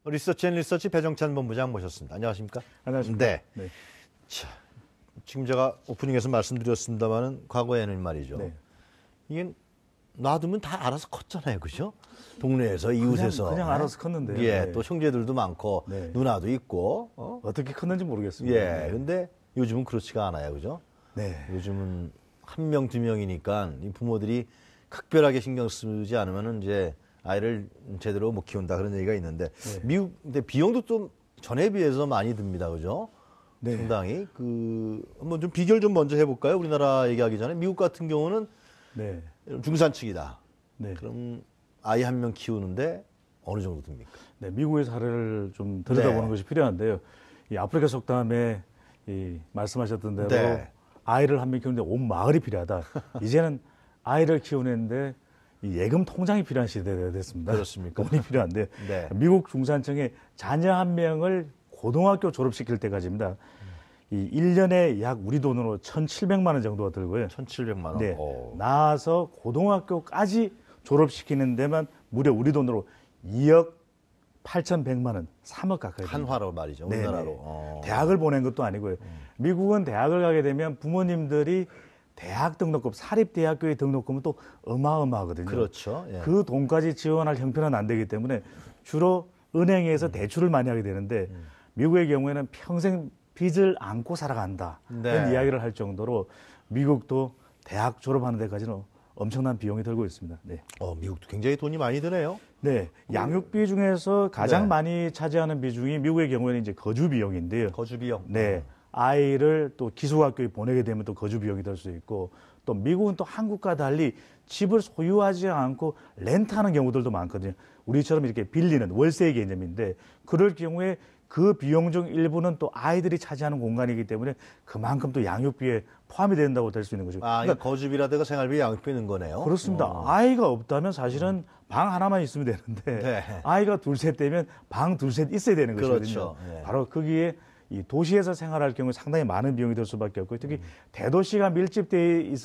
리서치 배정찬 본부장 모셨습니다. 안녕하십니까? 안녕하십니까? 네. 네. 자, 지금 제가 오프닝에서 말씀드렸습니다만은 과거에는 말이죠. 네. 이게 놔두면 다 알아서 컸잖아요, 그죠? 동네에서 이웃에서 그냥 알아서 컸는데요. 예, 네. 또 형제들도 많고 네. 누나도 있고. 어떻게 컸는지 모르겠습니다. 예, 근데 요즘은 그렇지가 않아요, 그죠? 네. 요즘은 한 명, 두 명이니까 이 부모들이 각별하게 신경 쓰지 않으면은 이제 아이를 제대로 못 키운다 그런 얘기가 있는데 미국 근데 비용도 좀 전에 비해서 많이 듭니다, 그죠? 네. 상당히 한번 좀 비교를 좀 먼저 해볼까요? 우리나라 얘기하기 전에 미국 같은 경우는 네. 중산층이다. 네. 그럼 아이 한 명 키우는데 어느 정도 듭니까? 네. 미국의 사례를 좀 들여다보는 네. 것이 필요한데요. 이 아프리카 속담에 이 말씀하셨던 대로 네. 아이를 한 명 키우는데 온 마을이 필요하다. 이제는 아이를 키우는데 이 예금 통장이 필요한 시대가 됐습니다. 그렇습니까? 돈이 필요한데 네. 미국 중산층의 자녀 한 명을 고등학교 졸업시킬 때까지입니다. 이 1년에 약 우리 돈으로 1,700만 원 정도가 들고요. 1,700만 원. 네. 오. 나와서 고등학교까지 졸업시키는 데만 무려 우리 돈으로 2억 8,100만 원, 3억 가까이 됩니다. 한화로 말이죠. 네네. 우리나라로. 대학을 보낸 것도 아니고요. 미국은 대학을 가게 되면 부모님들이 대학 등록금, 사립대학교의 등록금은 또 어마어마하거든요. 그렇죠. 예. 그 돈까지 지원할 형편은 안 되기 때문에 주로 은행에서 대출을 많이 하게 되는데 미국의 경우에는 평생 빚을 안고 살아간다. 네. 그런 이야기를 할 정도로 미국도 대학 졸업하는 데까지는 엄청난 비용이 들고 있습니다. 네. 미국도 굉장히 돈이 많이 드네요. 네. 양육비 중에서 가장 네. 많이 차지하는 비중이 미국의 경우에는 이제 거주 비용인데요. 거주 비용. 네. 아이를 또 기숙학교에 보내게 되면 또 거주 비용이 될 수 있고 또 미국은 또 한국과 달리 집을 소유하지 않고 렌트하는 경우들도 많거든요. 우리처럼 이렇게 빌리는 월세 개념인데 그럴 경우에 그 비용 중 일부는 또 아이들이 차지하는 공간이기 때문에 그만큼 또 양육비에 포함이 된다고 될 수 있는 거죠. 그러니까 거주비라든가 생활비, 양육비는 거네요. 그렇습니다. 아이가 없다면 사실은 방 하나만 있으면 되는데 네. 아이가 둘셋 되면 방 둘셋 있어야 되는 것이거든요. 그렇죠. 네. 바로 거기에 이 도시에서 생활할 경우 상당히 많은 비용이 들 수밖에 없고 특히 대도시가 밀집된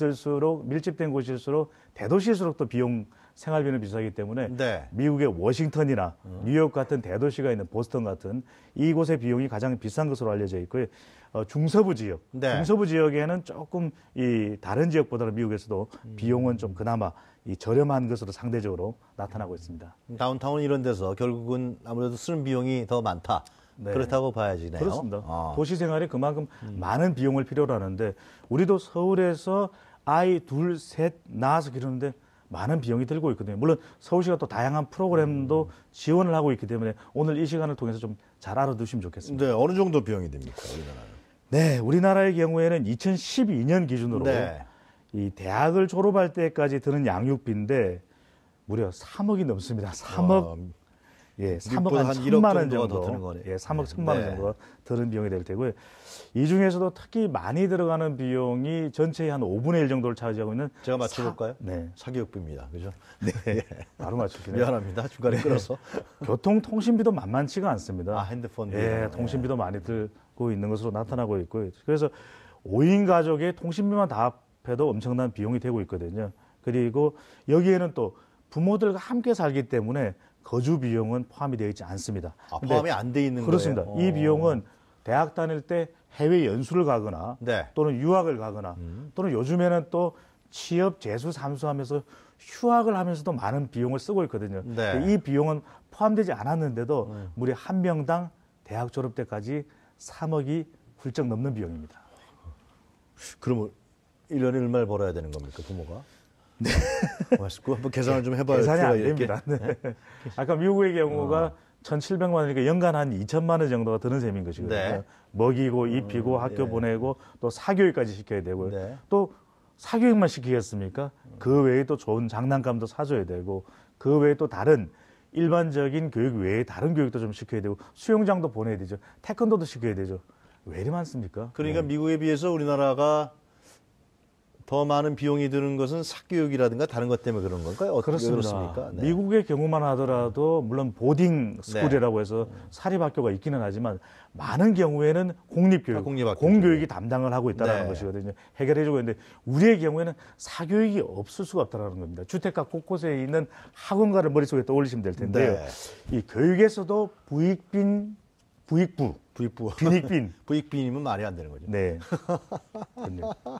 곳일수록 대도시일수록 또 비용 생활비는 비싸기 때문에 네. 미국의 워싱턴이나 뉴욕 같은 대도시가 있는 보스턴 같은 이곳의 비용이 가장 비싼 것으로 알려져 있고요. 중서부 지역, 네. 중서부 지역에는 조금 이 다른 지역보다는 미국에서도 비용은 좀 그나마 이 저렴한 것으로 상대적으로 나타나고 있습니다. 다운타운 이런 데서 결국은 아무래도 쓰는 비용이 더 많다. 네. 그렇다고 봐야지네요. 그렇습니다. 도시 생활이 그만큼 많은 비용을 필요로 하는데 우리도 서울에서 아이 둘, 셋 낳아서 기르는데 많은 비용이 들고 있거든요. 물론 서울시가 또 다양한 프로그램도 지원을 하고 있기 때문에 오늘 이 시간을 통해서 좀 잘 알아두시면 좋겠습니다. 네, 어느 정도 비용이 됩니까, 우리나라는? 네, 우리나라의 경우에는 2012년 기준으로 네. 이 대학을 졸업할 때까지 드는 양육비인데 무려 3억이 넘습니다. 3억. 예, 3억 한 한 1,000만 1억 원 정도가 정도. 더 드는 거네요. 예, 3억 네. 1,000만 원 정도가 드는 비용이 될 테고요. 이 중에서도 특히 많이 들어가는 비용이 전체의 한 5분의 1 정도를 차지하고 있는 제가 맞춰볼까요? 네. 사교육비입니다. 그죠? 네. 바로 맞추시네요. 미안합니다. 중간에 끊어서. 교통통신비도 만만치가 않습니다. 핸드폰. 예, 통신비도 많이 들고 있는 것으로 나타나고 있고요. 그래서 5인 가족의 통신비만 다 합해도 엄청난 비용이 되고 있거든요. 그리고 여기에는 또 부모들과 함께 살기 때문에 거주 비용은 포함이 되어 있지 않습니다. 포함이 안 돼 있는 그렇습니다. 거예요? 이 비용은 대학 다닐 때 해외 연수를 가거나 네. 또는 유학을 가거나 또는 요즘에는 또 취업 재수 삼수하면서 휴학을 하면서도 많은 비용을 쓰고 있거든요. 네. 이 비용은 포함되지 않았는데도 무려 한 명당 대학 졸업 때까지 3억이 훌쩍 넘는 비용입니다. 그러면 1년에 얼마를 벌어야 되는 겁니까, 부모가? 네. 그거 한번 계산을 좀 해봐야 계산이 안 이렇게. 됩니다. 네. 아까 미국의 경우가 1,700만 원이니까 연간 한 2천만 원 정도가 드는 셈인 것이거든요. 네. 먹이고 입히고 학교 보내고 또 사교육까지 시켜야 되고요. 네. 또 사교육만 시키겠습니까? 그 외에 또 좋은 장난감도 사줘야 되고 그 외에 또 다른 일반적인 교육 외에 다른 교육도 좀 시켜야 되고 수영장도 보내야 되죠. 태권도도 시켜야 되죠. 왜 이리 많습니까? 그러니까 미국에 비해서 우리나라가 더 많은 비용이 드는 것은 사교육이라든가 다른 것 때문에 그런 건가요? 그렇습니다. 그렇습니까? 네. 미국의 경우만 하더라도 물론 보딩 스쿨이라고 해서 사립학교가 있기는 하지만 많은 경우에는 공립교육, 공교육이 담당을 하고 있다는 것이거든요. 해결해주고 있는데 우리의 경우에는 사교육이 없을 수가 없다는 겁니다. 주택가 곳곳에 있는 학원가를 머릿속에 떠올리시면 될 텐데요. 이 교육에서도 부익부, 부익빈이면 말이 안 되는 거죠. 네.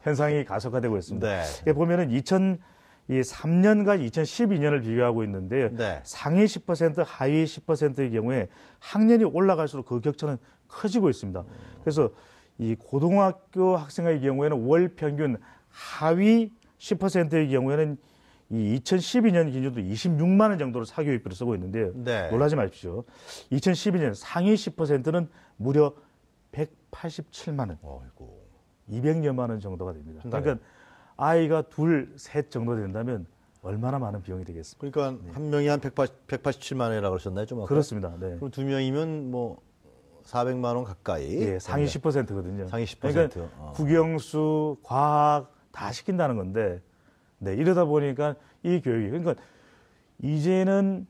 현상이 가속화되고 있습니다. 네. 보면은 2003년과 2012년을 비교하고 있는데요. 네. 상위 10%, 하위 10%의 경우에 학년이 올라갈수록 그 격차는 커지고 있습니다. 그래서 이 고등학교 학생의 경우에는 월 평균 하위 10%의 경우에는 이 2012년 기준으로 26만 원 정도로 사교육비를 쓰고 있는데요. 네. 놀라지 마십시오. 2012년 상위 10%는 무려 187만 원. 어이구. 200여만 원 정도가 됩니다. 그러니까 아이가 둘, 셋 정도 된다면 얼마나 많은 비용이 되겠습니까? 그러니까 한 명이 한 187만 원이라고 그러셨나요? 좀 아까? 그렇습니다. 네. 그럼 두 명이면 뭐 400만 원 가까이. 예, 상위 10%거든요. 상위 10%. 그러니까 국영수, 과학 다 시킨다는 건데 네, 이러다 보니까 이 교육이 그러니까 이제는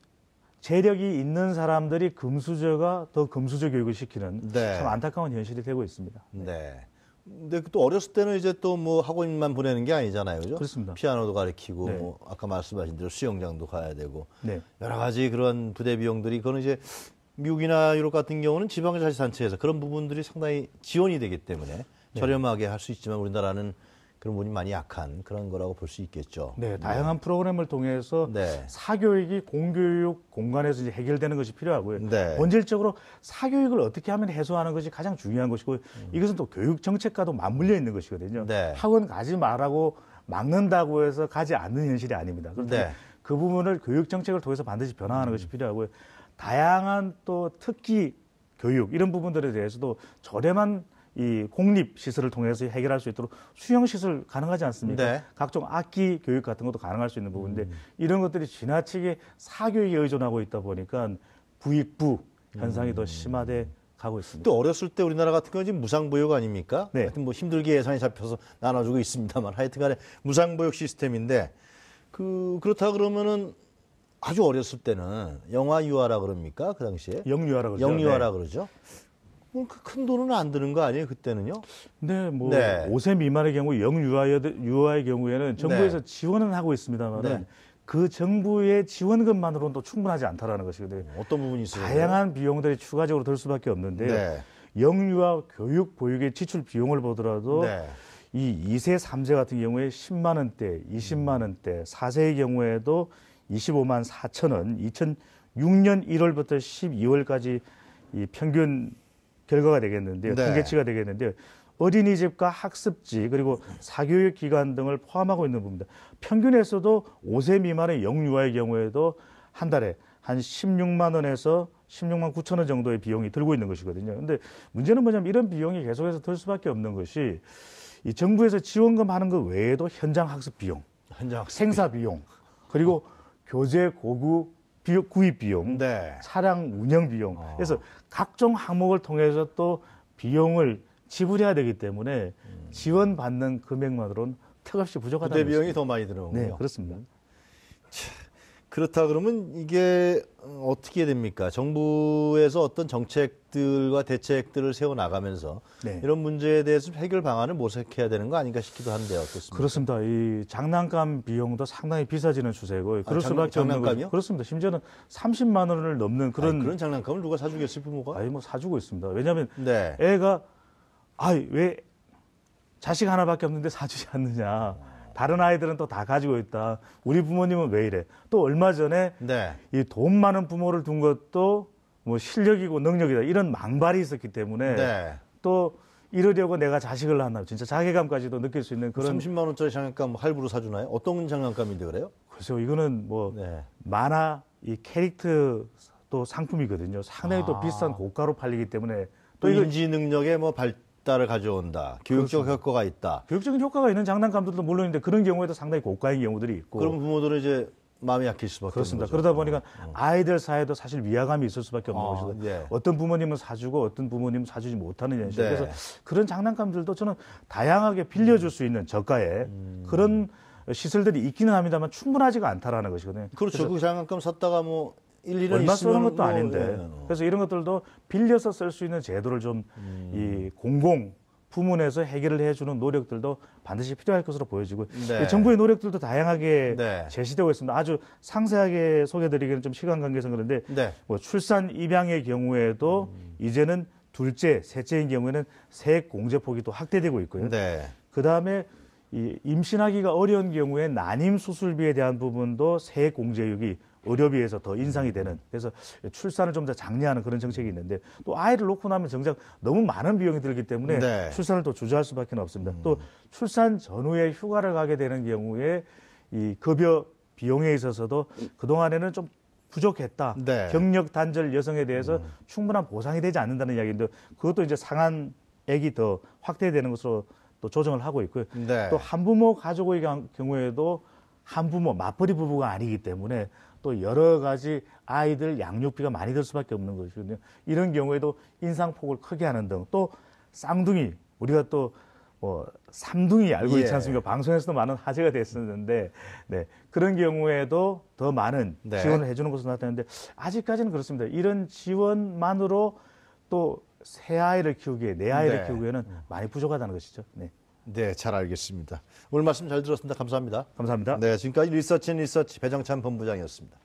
재력이 있는 사람들이 금수저가 더 금수저 교육을 시키는 참 안타까운 현실이 되고 있습니다. 네. 근데 또 어렸을 때는 이제 또 뭐 학원만 보내는 게 아니잖아요, 그죠? 그렇습니다. 피아노도 가르치고 뭐 아까 말씀하신 대로 수영장도 가야 되고 네. 여러 가지 그런 부대 비용들이 그거는 이제 미국이나 유럽 같은 경우는 지방자치단체에서 그런 부분들이 상당히 지원이 되기 때문에 저렴하게 할 수 있지만 우리나라는 그런 부분이 많이 약한 그런 거라고 볼 수 있겠죠. 네, 다양한 프로그램을 통해서 사교육이 공교육 공간에서 이제 해결되는 것이 필요하고요. 본질적으로 사교육을 어떻게 하면 해소하는 것이 가장 중요한 것이고 이것은 또 교육 정책과도 맞물려 있는 것이거든요. 학원 가지 말라고 막는다고 해서 가지 않는 현실이 아닙니다. 그런데 그 부분을 교육 정책을 통해서 반드시 변화하는 것이 필요하고요. 다양한 또 특기 교육 이런 부분들에 대해서도 저렴한 이 공립 시설을 통해서 해결할 수 있도록 수영 시설 가능하지 않습니까? 각종 악기 교육 같은 것도 가능할 수 있는 부분인데 이런 것들이 지나치게 사교육에 의존하고 있다 보니까 부익부 현상이 더 심화돼 가고 있습니다. 또 어렸을 때 우리나라 같은 경우는 지금 무상보육 아닙니까? 하여튼 뭐 힘들게 예산이 잡혀서 나눠주고 있습니다만 하여튼간에 무상보육 시스템인데 그렇다 그러면은 아주 어렸을 때는 영아 유아라 그럽니까? 그 당시에 영유아라 그러죠. 영유아라 그러죠. 큰 돈은 안 드는 거 아니에요, 그때는요? 네, 뭐 5세 미만의 경우 영유아의 경우에는 정부에서 지원은 하고 있습니다만 그 정부의 지원금만으로는 또 충분하지 않다라는 것이거든요. 어떤 부분이 있어요? 다양한 비용들이 추가적으로 들 수밖에 없는데요. 영유아 교육 보육의 지출 비용을 보더라도 이 2세, 3세 같은 경우에 10만 원대, 20만 원대, 4세의 경우에도 25만 4천 원, 2006년 1월부터 12월까지 이 평균 결과가 되겠는데요. 통계치가 되겠는데요. 어린이집과 학습지 그리고 사교육 기관 등을 포함하고 있는 부분입니다. 평균에서도 5세 미만의 영유아의 경우에도 한 달에 한 16만 원에서 16만 9천 원 정도의 비용이 들고 있는 것이거든요. 그런데 문제는 뭐냐면 이런 비용이 계속해서 들 수밖에 없는 것이 이 정부에서 지원금 하는 것 외에도 현장 학습 비용, 생사 비용, 그리고 교재 고구 구입 비용, 차량 운영 비용, 그래서 각종 항목을 통해서 또 비용을 지불해야 되기 때문에 지원받는 금액만으로는 턱없이 부족하다는 부대 비용이 더 많이 들어오고요. 네, 그렇습니다. 그렇다 그러면 이게 어떻게 됩니까? 정부에서 어떤 정책들과 대책들을 세워나가면서 이런 문제에 대해서 해결 방안을 모색해야 되는 거 아닌가 싶기도 한데 어떻습니까? 그렇습니다. 이 장난감 비용도 상당히 비싸지는 추세고 그럴 수밖에 없는 거죠. 그렇습니다. 심지어는 30만 원을 넘는 그런 장난감을 누가 사주겠어요, 부모가? 뭐 사주고 있습니다. 왜냐하면 애가 왜 자식 하나밖에 없는데 사주지 않느냐. 다른 아이들은 또 다 가지고 있다. 우리 부모님은 왜 이래? 또 얼마 전에 이 돈 많은 부모를 둔 것도 뭐 실력이고 능력이다. 이런 망발이 있었기 때문에 또 이러려고 내가 자식을 낳았나. 진짜 자괴감까지도 느낄 수 있는 그런. 30만 원짜리 장난감 할부로 사주나요? 어떤 장난감인데 그래요? 글쎄요. 이거는 뭐 만화 이 캐릭터 또 상품이거든요. 상당히 또 비싼 고가로 팔리기 때문에 또 인지 능력에 뭐 발달을 가져온다. 교육적 효과가 있다. 교육적인 효과가 있는 장난감들도 물론 있는데 그런 경우에도 상당히 고가의 경우들이 있고. 그럼 부모들은 이제 마음이 약해질 수밖에 그렇습니다. 없는 거죠. 그러다 보니까 아이들 사이에도 사실 위화감이 있을 수밖에 없는 것이고 예. 어떤 부모님은 사주고 어떤 부모님은 사주지 못하는 현실. 네. 그래서 그런 장난감들도 저는 다양하게 빌려줄 수 있는 저가에 그런 시설들이 있기는 합니다만 충분하지가 않다라는 것이거든요. 그렇죠. 그 장난감 샀다가 뭐 1, 2년 얼마 쓰는 있으면 것도 뭐, 아닌데. 예. 그래서 이런 것들도 빌려서 쓸 수 있는 제도를 좀 이 공공 부문에서 해결을 해주는 노력들도 반드시 필요할 것으로 보여지고 네. 정부의 노력들도 다양하게 네. 제시되고 있습니다. 아주 상세하게 소개드리기는 좀 시간 관계상 그런데 네. 뭐 출산 입양의 경우에도 이제는 둘째, 셋째인 경우에는 세액 공제 폭이 또 확대되고 있고요. 네. 그 다음에 이 임신하기가 어려운 경우에 난임 수술비에 대한 부분도 세액 공제율이 의료비에서 더 인상이 되는, 그래서 출산을 좀 더 장려하는 그런 정책이 있는데 또 아이를 놓고 나면 정작 너무 많은 비용이 들기 때문에 네. 출산을 또 주저할 수밖에 없습니다. 또 출산 전후에 휴가를 가게 되는 경우에 이 급여 비용에 있어서도 그동안에는 좀 부족했다. 네. 경력 단절 여성에 대해서 충분한 보상이 되지 않는다는 이야기인데 그것도 이제 상한액이 더 확대되는 것으로 또 조정을 하고 있고요. 네. 또 한부모 가족의 경우에도 한부모 맞벌이 부부가 아니기 때문에 또 여러 가지 아이들 양육비가 많이 들 수밖에 없는 것이거든요. 이런 경우에도 인상폭을 크게 하는 등 또 쌍둥이 우리가 또 삼둥이 알고 예. 있지 않습니까? 방송에서도 많은 화제가 됐었는데 네, 그런 경우에도 더 많은 네. 지원을 해주는 것으로 나타났는데 아직까지는 그렇습니다. 이런 지원만으로 또 새 아이를 키우기에 내 아이를 네. 키우기에는 많이 부족하다는 것이죠. 네, 네, 잘 알겠습니다. 오늘 말씀 잘 들었습니다. 감사합니다. 감사합니다. 네, 지금까지 리서치 배정찬 본부장이었습니다.